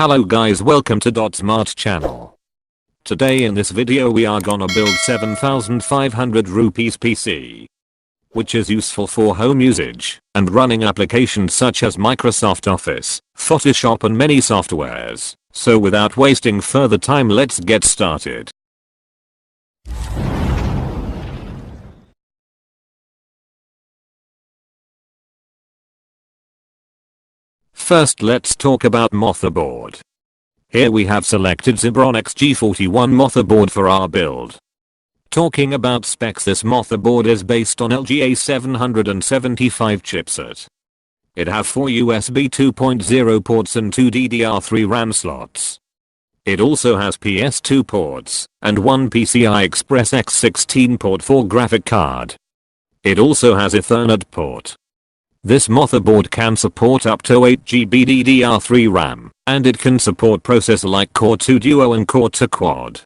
Hello guys, welcome to Smart channel. Today in this video we are gonna build 7500 rupees PC, which is useful for home usage and running applications such as Microsoft Office, Photoshop and many softwares. So without wasting further time, let's get started. First let's talk about motherboard. Here we have selected Zebronics G41 motherboard for our build. Talking about specs, this motherboard is based on LGA 775 chipset. It have 4 USB 2.0 ports and 2 DDR3 RAM slots. It also has PS2 ports and 1 PCI Express X16 port for graphic card. It also has Ethernet port. This motherboard can support up to 8GB DDR3 RAM, and it can support processor like Core 2 Duo and Core 2 Quad.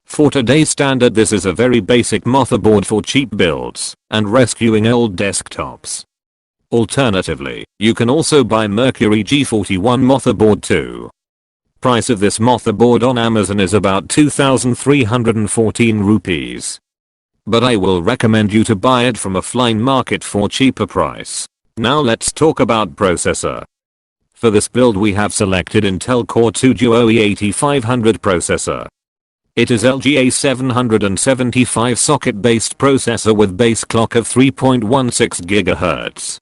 For today's standard, this is a very basic motherboard for cheap builds and rescuing old desktops. Alternatively, you can also buy Mercury G41 motherboard too. Price of this motherboard on Amazon is about 2314 rupees. But I will recommend you to buy it from offline market for cheaper price. Now let's talk about processor. For this build we have selected Intel Core 2 Duo E8500 processor. It is LGA 775 socket based processor with base clock of 3.16 GHz.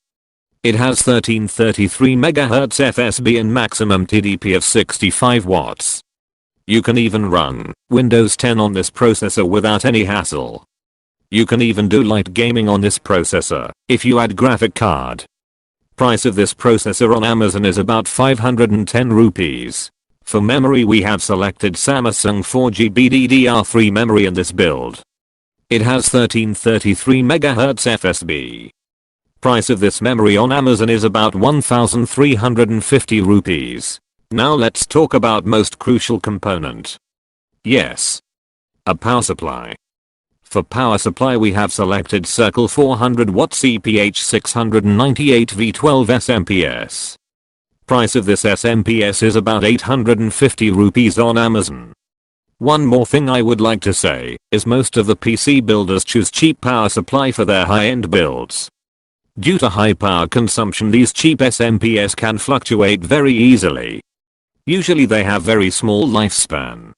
It has 1333 MHz FSB and maximum TDP of 65 watts. You can even run Windows 10 on this processor without any hassle. You can even do light gaming on this processor if you add graphic card. Price of this processor on Amazon is about 510 rupees. For memory we have selected Samsung 4GB DDR3 memory in this build. It has 1333 MHz FSB. Price of this memory on Amazon is about 1350 rupees. Now let's talk about most crucial component. Yes, a power supply. For power supply we have selected Circle 400 watt CPH 698 V12 SMPS. Price of this SMPS is about 850 rupees on Amazon. One more thing I would like to say is most of the PC builders choose cheap power supply for their high-end builds. Due to high power consumption, these cheap SMPS can fluctuate very easily. Usually they have very small lifespan.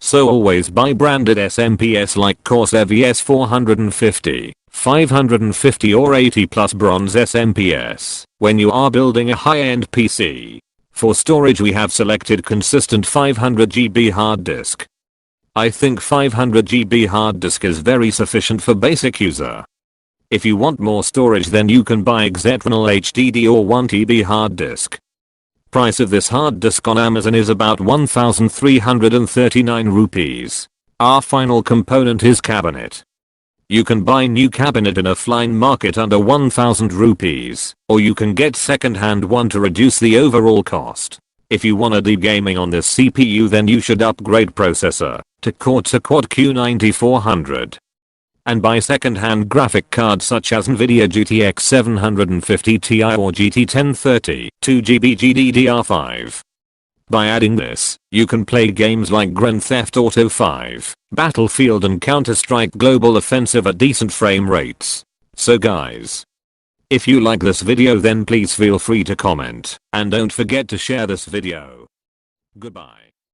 So always buy branded SMPS like Corsair VS450, 550 or 80 plus bronze SMPS when you are building a high-end PC. For storage we have selected consistent 500GB hard disk. I think 500GB hard disk is very sufficient for basic user. If you want more storage then you can buy Exeternal HDD or 1TB hard disk. Price of this hard disk on Amazon is about 1339 rupees. Our final component is cabinet. You can buy new cabinet in offline market under 1000 rupees, or you can get second hand one to reduce the overall cost. If you wanna do gaming on this CPU then you should upgrade processor to Core 2 Quad Q9400. And buy second hand graphic cards such as Nvidia GTX 750 Ti or GT 1030, 2GB GDDR5. By adding this, you can play games like Grand Theft Auto 5, Battlefield and Counter-Strike Global Offensive at decent frame rates. So guys, if you like this video then please feel free to comment, and don't forget to share this video. Goodbye.